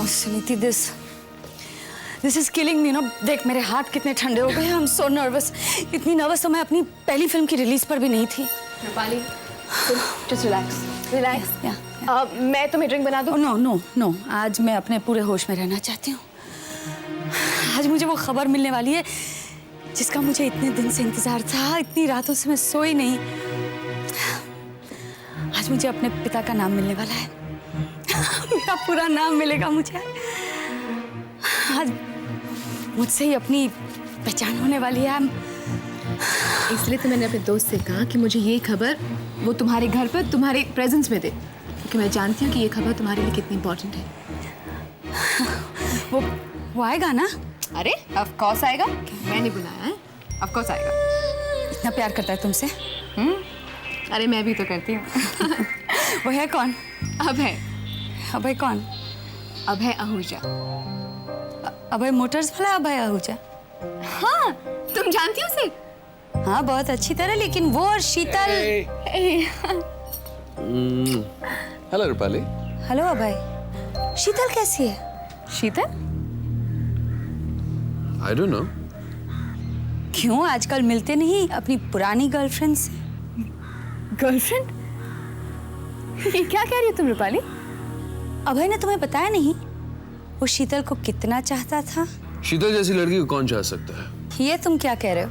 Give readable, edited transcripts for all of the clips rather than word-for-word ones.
Suniti, this is killing me. No, देख मेरे हाथ कितने ठंडे हो गए हैं। I am so nervous. इतनी नर्वस तो मैं अपनी पहली फिल्म की रिलीज पर भी नहीं थी। Rupali, just relax. मैं तुम्हें ड्रिंक बना दूं? नो नो नो, आज मैं अपने पूरे होश में रहना चाहती हूँ। आज मुझे वो खबर मिलने वाली है जिसका मुझे इतने दिन से इंतजार था। इतनी रातों से मैं सोई नहीं। आज मुझे अपने पिता का नाम मिलने वाला है। मेरा पूरा नाम मिलेगा मुझे। आज मुझसे ही अपनी पहचान होने वाली है। इसलिए तो मैंने अपने दोस्त से कहा कि मुझे ये खबर वो तुम्हारे घर पर तुम्हारे प्रेजेंस में दे, क्योंकि मैं जानती हूँ कि ये खबर तुम्हारे लिए कितनी इंपॉर्टेंट है। वो आएगा ना? अरे ऑफ कोर्स आएगा। मैंने बुलाया है, ऑफ कोर्स आएगा। इतना प्यार करता है तुमसे? अरे मैं भी तो करती हूँ। वो है कौन? अभय। अभय कौन? अभय आहूजा। अभय मोटर्स वाला अभय आहूजा? हाँ, तुम जानती हो उसे? हाँ, बहुत अच्छी तरह। लेकिन वो और शीतल। हेलो रूपाली। हेलो अभय। शीतल कैसी है? शीतल? I don't know. क्यों आजकल मिलते नहीं अपनी पुरानी गर्लफ्रेंड से? गर्लफ्रेंड? ये क्या कह रही हो तुम रूपाली? अभय ने तुम्हें बताया नहीं वो शीतल को कितना चाहता था? शीतल जैसी लड़की को कौन चाह सकता है? ये तुम क्या कह रहे हो?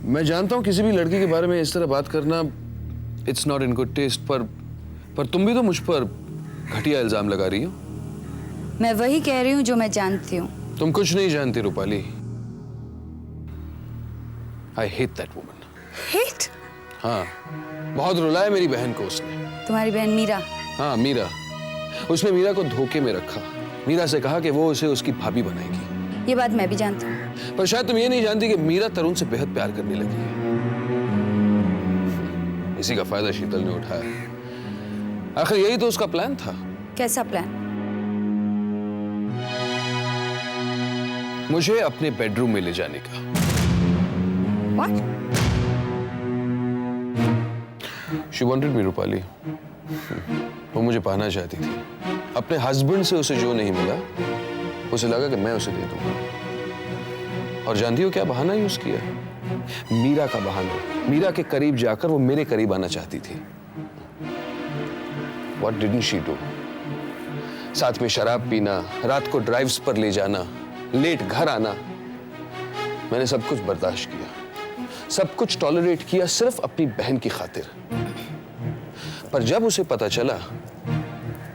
मैं जानता हूँ किसी भी लड़की के बारे में इस तरह बात करना it's not in good taste, पर तुम भी तो मुझ पर घटिया इल्जाम लगा रही हो। मैं वही कह रही हूँ जो मैं जानती हूँ। तुम कुछ नहीं जानती Rupali. I hate that woman. Hate? हाँ, बहुत रुलाया मेरी बहन को उसने। तुम्हारी बहन मीरा? हाँ, मीरा। उसने मीरा को धोखे में रखा। मीरा से कहा कि वो उसे उसकी भाभी बनाएगी। ये बात मैं भी जानती हूँ। पर शायद तुम ये नहीं जानती कि मीरा तरुण से बेहद प्यार करने लगी है। इसी का फायदा शीतल ने उठाया। आखिर यही तो उसका प्लान था। कैसा प्लान? मुझे अपने बेडरूम में ले जाने का। What? She wanted me, Rupali. वो मुझे पाना चाहती थी। अपने हस्बैंड से उसे जो नहीं मिला, उसे लगा कि मैं उसे दे दूंगा। और जानती हो क्या बहाना यूज किया? मीरा का बहाना। मीरा के करीब जाकर वो मेरे करीब आना चाहती थी। What didn't she do? साथ में शराब पीना, रात को ड्राइव्स पर ले जाना, लेट घर आना। मैंने सब कुछ बर्दाश्त किया, सब कुछ टॉलरेट किया, सिर्फ अपनी बहन की खातिर। पर जब उसे पता चला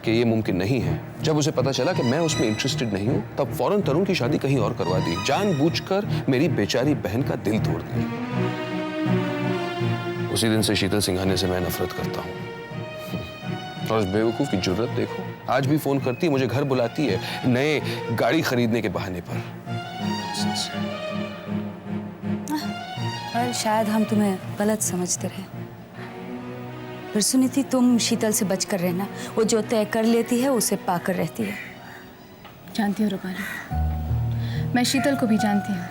कि ये मुमकिन नहीं है, जब उसे पता चला कि मैं उसमें इंटरेस्टेड नहीं हूं, तब फौरन तरुण की शादी कहीं और करवा दी। जानबूझकर मेरी बेचारी बहन का दिल तोड़ दिया। उसी दिन से शीतल सिंघानिया से मैं नफरत करता हूं। और उस बेवकूफ की जुर्रत देखो, आज भी फोन करती है, मुझे घर बुलाती है नए गाड़ी खरीदने के बहाने पर। और शायद हम तुम्हें गलत समझते रहे। पर सुनीति, तुम शीतल से बचकर रहना। वो जो तय कर लेती है उसे पाकर रहती है। जानती हो रूपाली, मैं शीतल को भी जानती हूँ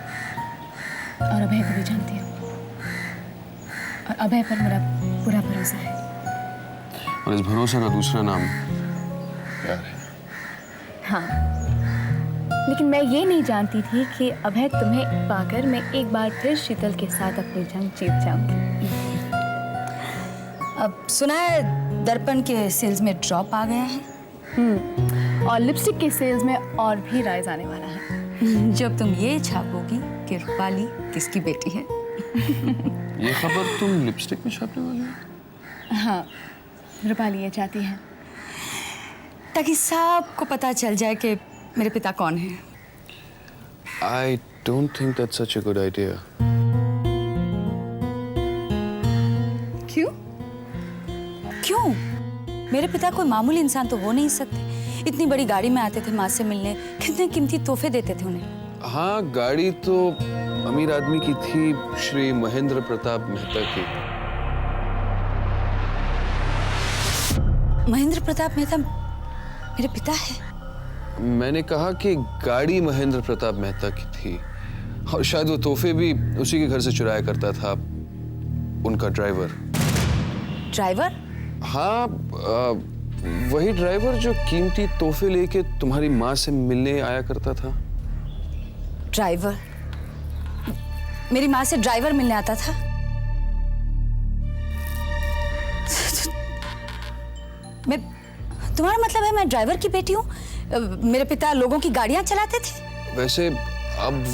और अभय को भी जानती हूँ, और अभय पर मेरा पूरा भरोसा है। और इस भरोसे का दूसरा नाम प्यार है। हाँ, लेकिन मैं ये नहीं जानती थी कि अभय तुम्हें पाकर मैं एक बार फिर शीतल के साथ अपनी जंग जीत जाऊंगी। अब सुना है दर्पण के सेल्स में ड्रॉप आ गया है। और लिपस्टिक के सेल्स में और भी राइज आने वाला है। जब तुम ये छापोगी कि रूपाली किसकी बेटी है। ये खबर तुम लिपस्टिक में छापने वाली हो? हाँ, रूपाली ये चाहती है ताकि सबको पता चल जाए कि मेरे पिता कौन है। I don't think that's such a good idea. क्यों? क्यों? मेरे पिता कोई मामूली इंसान तो हो नहीं सकते। इतनी बड़ी गाड़ी में आते थे माँ से मिलने, कितने कीमती तोहफे देते थे उन्हें। हाँ, गाड़ी तो अमीर आदमी की थी, श्री महेंद्र प्रताप मेहता की। महेंद्र प्रताप मेहता मेरे पिता है? मैंने कहा कि गाड़ी महेंद्र प्रताप मेहता की थी, और शायद वो तोहफे भी उसी के घर से चुराया करता था उनका ड्राइवर। ड्राइवर? हाँ, वही ड्राइवर जो कीमती तोहफे लेके तुम्हारी माँ से मिलने आया करता था? ड्राइवर? मेरी माँ से ड्राइवर मिलने आता था? मैं, तुम्हारा मतलब है मैं ड्राइवर की बेटी हूँ? मेरे पिता लोगों की गाड़ियां चलाते थे? वैसे अब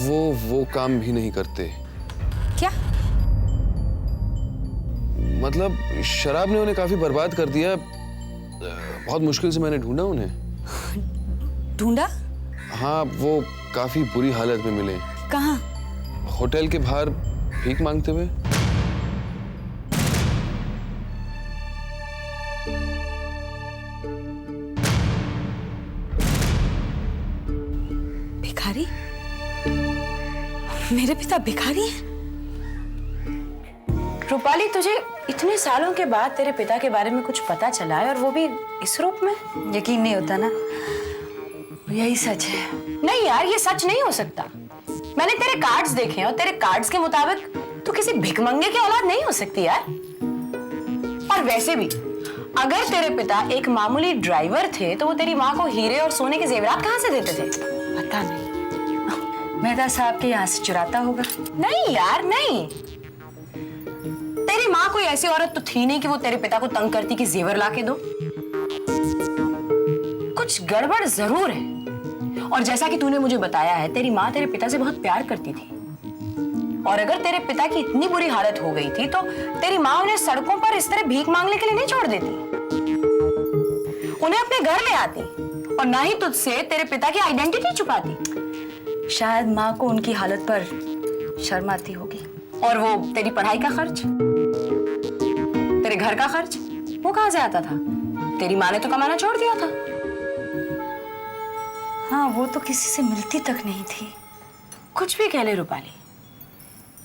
वो काम भी नहीं करते। क्या मतलब शराब ने उन्हें काफी बर्बाद कर दिया। बहुत मुश्किल से मैंने ढूंढा उन्हें। ढूंढा? हाँ, वो काफी बुरी हालत में मिले। कहाँ? होटल के बाहर भीख मांगते हुए। भिखारी? मेरे पिता भिखारी हैं? रूपाली, तुझे इतने सालों के बाद तेरे पिता के बारे में कुछ पता चला है, और वो भी इस रूप में? यकीन नहीं होता ना, यही सच है। नहीं यार, ये सच नहीं हो सकता। मैंने तेरे कार्ड्स देखे हैं और तेरे कार्ड्स के मुताबिक तू किसी भिखमंगे की औलाद नहीं हो सकती यार। और वैसे भी अगर तेरे पिता एक मामूली ड्राइवर थे तो वो तेरी माँ को हीरे और सोने के जेवरात कहाँ से देते थे? पता नहीं, मेहता साहब के यहाँ से चुराता होगा। नहीं यार, नहीं। तेरी माँ कोई ऐसी औरत तो थी नहीं कि वो तेरे पिता को तंग करती कि जेवर लाके दो। कुछ गड़बड़ जरूर है। और जैसा कि तूने मुझे बताया है, तेरी माँ तेरे पिता से बहुत प्यार करती थी, और अगर तेरे पिता की इतनी बुरी हालत हो गई थी तो तेरी माँ उन्हें सड़कों पर इस तरह भीख मांगने के लिए नहीं छोड़ देती। उन्हें अपने घर ले आती, और ना ही तुझसे तेरे पिता की आइडेंटिटी छुपाती। शायद माँ को उनकी हालत पर शर्म आती होगी। और वो तेरी पढ़ाई का खर्च, तेरे घर का खर्च, वो कहाँ से आता था? तेरी माँ ने तो कमाना छोड़ दिया था। हाँ, वो तो किसी से मिलती तक नहीं थी। कुछ भी कह ले रूपाली,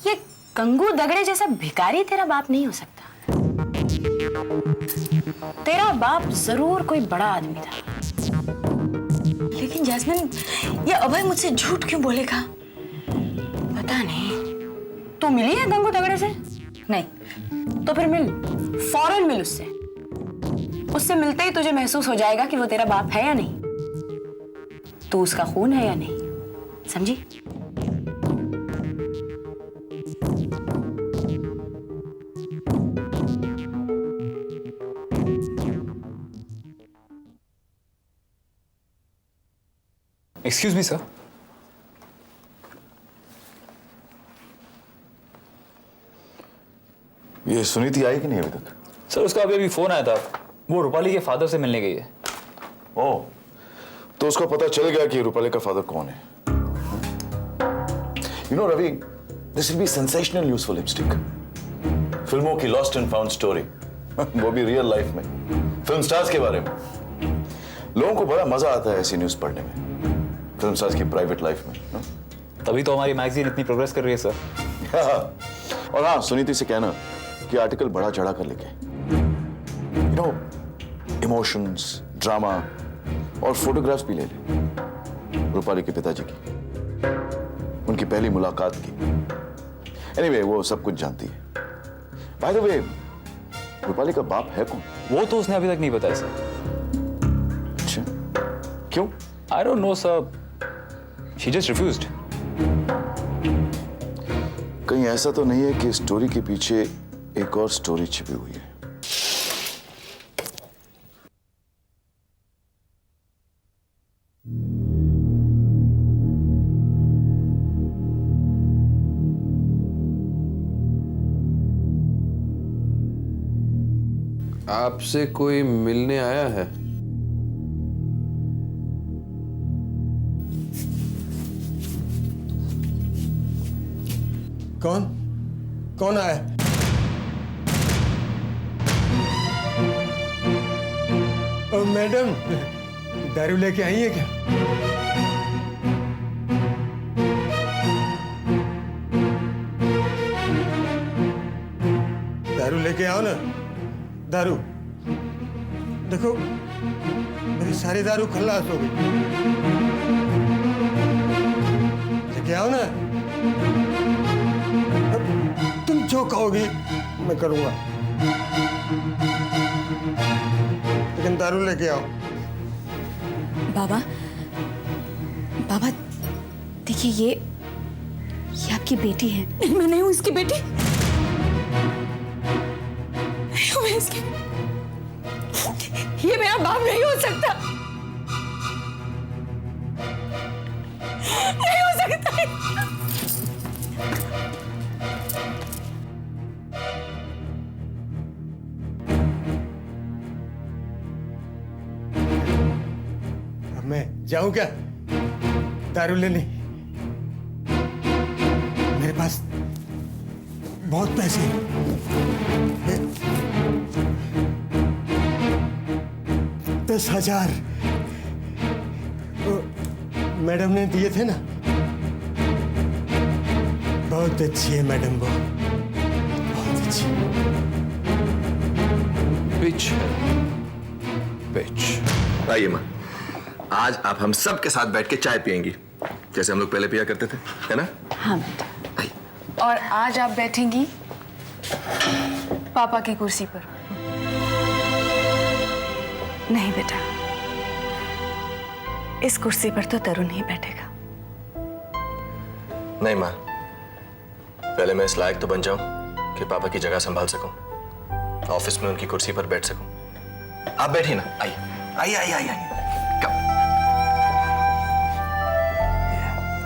ये गंगू दगड़े जैसा भिखारी तेरा बाप नहीं हो सकता। तेरा बाप जरूर कोई बड़ा आदमी था। लेकिन जैस्मिन, ये अभय मुझसे झूठ क्यों बोलेगा? पता नहीं। तू मिली है गंगू दगड़े से? नहीं। तो फिर मिल, फौरन मिल उससे। उससे मिलते ही तुझे महसूस हो जाएगा कि वो तेरा बाप है या नहीं, तू उसका खून है या नहीं। समझी? Excuse me sir. ये सुनीति आई कि नहीं अभी तक? सर, उसका अभी फोन आया था, वो रूपाली के फादर से मिलने गई है। ओह, तो उसको पता चल गया कि रूपाली का फादर कौन है। You know Ravi, this will be sensational news for lipstick. फिल्मों की लॉस्ट एंड फाउंड स्टोरी, वो भी रियल लाइफ में, फिल्म स्टार्स के बारे में। लोगों को बड़ा मजा आता है ऐसी न्यूज पढ़ने में, फिल्म स्टार्स की प्राइवेट लाइफ में। तभी तो हमारी मैगजीन इतनी प्रोग्रेस कर रही है सर। और हाँ, सुनीति से कहना कि आर्टिकल बड़ा चढ़ा कर लिखे। यू नो, इमोशंस, ड्रामा और फोटोग्राफ्स भी ले ले रूपाली के पिताजी की, उनकी पहली मुलाकात की। एनीवे, वो सब कुछ जानती है। बाय द वे, रूपाली का बाप है कौन? वो तो उसने अभी तक नहीं बताया सर। अच्छा, क्यों? आई don't no sir, she just refused. कहीं ऐसा तो नहीं है कि स्टोरी के पीछे एक और स्टोरी छिपी हुई है? आपसे कोई मिलने आया है? कौन आया? मैडम, दारू लेके आई है क्या? दारू लेके आओ ना, दारू। देखो, मेरी सारी दारू खल्लास हो गई। लेके आओ ना। जो कहोगी मैं करूंगा। लेकिन दारू लेके आओ। बाबा, बाबा देखिए, ये आपकी बेटी है। नहीं, मैं नहीं हूं इसकी बेटी। नहीं हूं मैं इसकी। ये मेरा बाप नहीं हो सकता। नहीं हो सकता। अब मैं जाऊं क्या दारू लेने? मेरे पास बहुत पैसे हैं। 10,000 मैडम ने दिए थे ना। बहुत अच्छी है मैडम वो, बहुत अच्छी। पिच है, पिच। आइए माँ, आज आप हम सब के साथ बैठ के चाय पियेंगी, जैसे हम लोग पहले पिया करते थे, है ना? हाँ बेटा। और आज आप बैठेंगी पापा की कुर्सी पर। नहीं बेटा, इस कुर्सी पर तो तरुण ही बैठेगा। नहीं माँ, पहले मैं इस लायक तो बन जाऊं कि पापा की जगह संभाल सकूं, ऑफिस में उनकी कुर्सी पर बैठ सकूं। आप बैठिए ना, आइए आइए आइए आइए आइए। कब?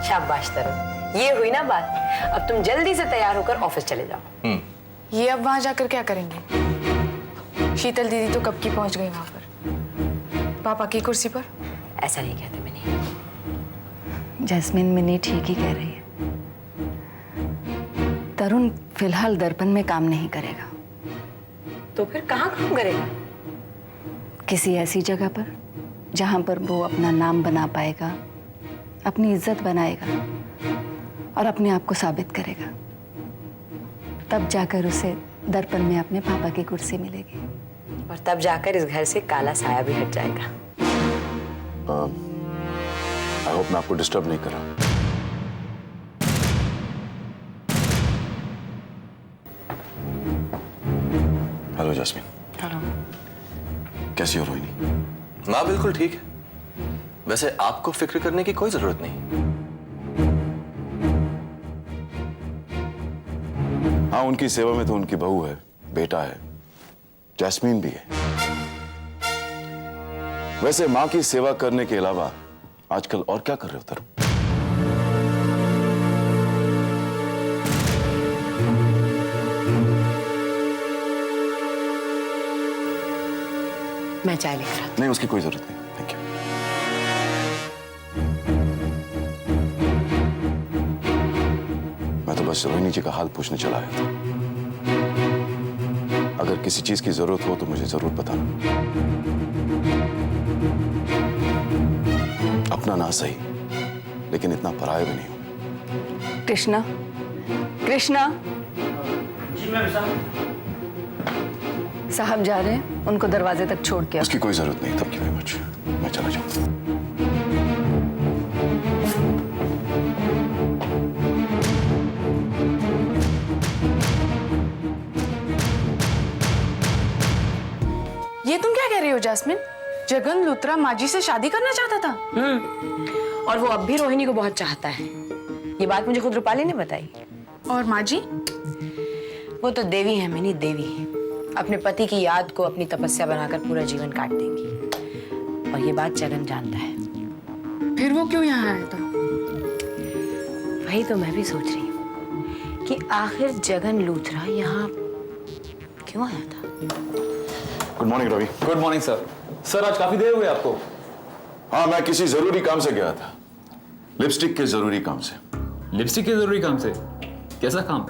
शाबाश तरुण, ये हुई ना बात। अब तुम जल्दी से तैयार होकर ऑफिस चले जाओ। ये अब वहां जाकर क्या करेंगे? शीतल दीदी तो कब की पहुंच गई वहां पर, पापा की कुर्सी पर। ऐसा नहीं कहते मिनी। जैस्मिन, मिनी ठीक ही कह रही है। तरुण फिलहाल दर्पण में काम नहीं करेगा। तो फिर कहाँ काम करेगा? किसी ऐसी जगह पर जहां पर वो अपना नाम बना पाएगा, अपनी इज्जत बनाएगा और अपने आप को साबित करेगा। तब जाकर उसे दर्पण में अपने पापा की कुर्सी मिलेगी और तब जाकर इस घर से काला साया भी हट जाएगा। आई होप मैं आपको डिस्टर्ब नहीं कर रहा। Hello Jasmine. हेलो। कैसी हो रोहिणी? माँ बिल्कुल ठीक है। वैसे आपको फिक्र करने की कोई जरूरत नहीं। हाँ, उनकी सेवा में तो उनकी बहू है, बेटा है, जैस्मीन भी है। वैसे माँ की सेवा करने के अलावा आजकल और क्या कर रहे हो तरुण? मैं चाय लेकर आती नहीं, उसकी कोई जरूरत नहीं, थैंक यू। मैं तो बस रोहिणी जी का हाल पूछने चला आया था। अगर किसी चीज की जरूरत हो तो मुझे जरूर बताना। अपना ना सही, लेकिन इतना पराया भी नहीं हो। कृष्णा, कृष्णा। जी मैम साहब जा रहे हैं, उनको दरवाजे तक छोड़ के आओ। उसकी कोई जरूरत नहीं, थैंक यू वेरी मच। मैं चला जाऊँ। ये तुम क्या कह रही हो जैस्मिन? जगन लुथरा माजी से शादी करना चाहता था। और वो अब भी रोहिणी को बहुत चाहता है। ये बात मुझे खुद रूपाली ने बताई। और माजी? वो तो देवी है मिनी, देवी है। अपने पति की याद को अपनी तपस्या बनाकर पूरा जीवन काट देंगी। और ये बात जगन जानता है। फिर वो क्यों यहाँ आया था? वही तो मैं भी सोच रही हूँ कि आखिर जगन लूथरा यहाँ क्यों आया था। Good morning Ravi. Good morning sir. Sir आज काफी देर हुई आपको। हाँ, मैं किसी जरूरी काम से गया था, लिपस्टिक के जरूरी काम से। लिपस्टिक के जरूरी काम से? कैसा काम?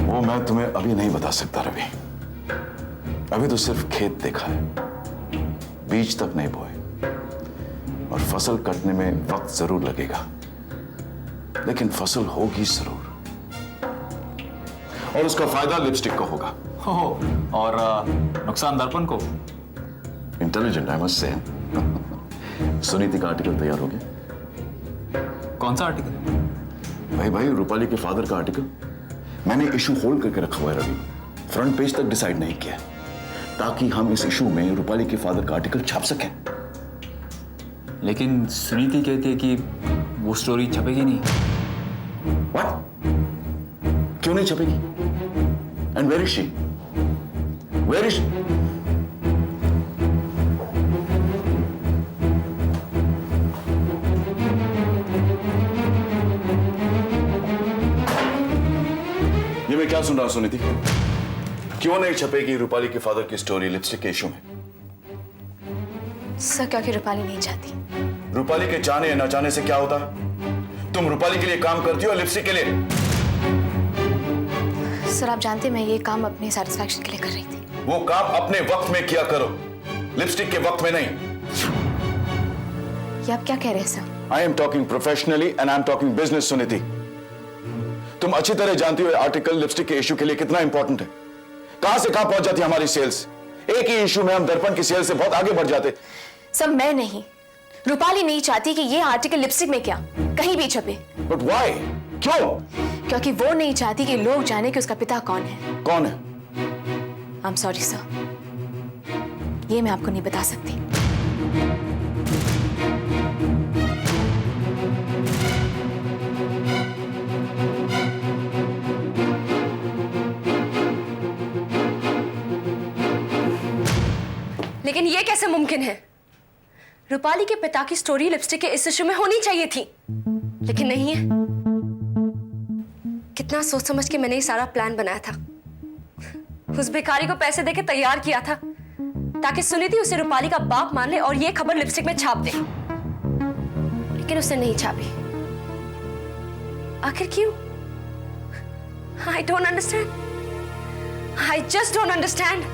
वो मैं तुम्हें अभी नहीं बता सकता रवि। अभी तो सिर्फ खेत देखा है, बीज तक नहीं बोए, और फसल कटने में वक्त जरूर लगेगा, लेकिन फसल होगी जरूर, और उसका फायदा लिपस्टिक को होगा। और नुकसान दर्पण को? Intelligent I must say. Suniti का आर्टिकल तैयार हो गया। कौन सा आर्टिकल? भाई रूपाली के फादर का आर्टिकल। मैंने इशू होल्ड करके रखा हुआ है रवि, फ्रंट पेज तक डिसाइड नहीं किया। ताकि हम इस इशू में रूपाली के फादर का आर्टिकल छाप सकें। लेकिन सुनीति कहती है कि वो स्टोरी छपेगी नहीं। What? क्यों नहीं छपेगी? And where is she? Where is she? ये मैं क्या सुन रहा हूं सुनीति? क्यों नहीं छपेगी रूपाली के फादर की स्टोरी लिपस्टिक के इशू में? सर क्योंकि रूपाली नहीं चाहती। रूपाली के जाने या न जाने से क्या होता? तुम रूपाली के लिए काम करती हो या लिपस्टिक के लिए? सर आप जानते मैं ये काम अपने सेटिस्फैक्शन के लिए कर रही थी। वो काम अपने वक्त में किया करो, लिपस्टिक के वक्त में नहीं। ये आप क्या कह रहे हैं sir? I am talking professionally and I am talking business, Suniti. तुम अच्छी तरह जानती हो आर्टिकल लिपस्टिक के इशू के लिए कितना इंपॉर्टेंट है। कहां से कहां पहुंच जाती है हमारी सेल्स। एक ही इशू में हम दर्पण की सेल्स से बहुत आगे बढ़ जाते। सर मैं नहीं, रूपाली नहीं चाहती कि ये आर्टिकल लिपस्टिक में क्या कहीं भी छपे। But why? क्यों? क्योंकि वो नहीं चाहती कि लोग जाने कि उसका पिता कौन है। कौन है? आई एम सॉरी सर, ये मैं आपको नहीं बता सकती। लेकिन ये कैसे मुमकिन है? रूपाली के पिता की स्टोरी लिपस्टिक के इस इशू में होनी चाहिए थी, लेकिन नहीं है। कितना सोच समझ के मैंने ये सारा प्लान बनाया था। उस भिखारी को पैसे देके तैयार किया था ताकि सुनीति उसे रूपाली का बाप मान ले और ये खबर लिपस्टिक में छाप दे, लेकिन उसने नहीं छापी। आखिर क्यों? I don't understand. I just don't understand.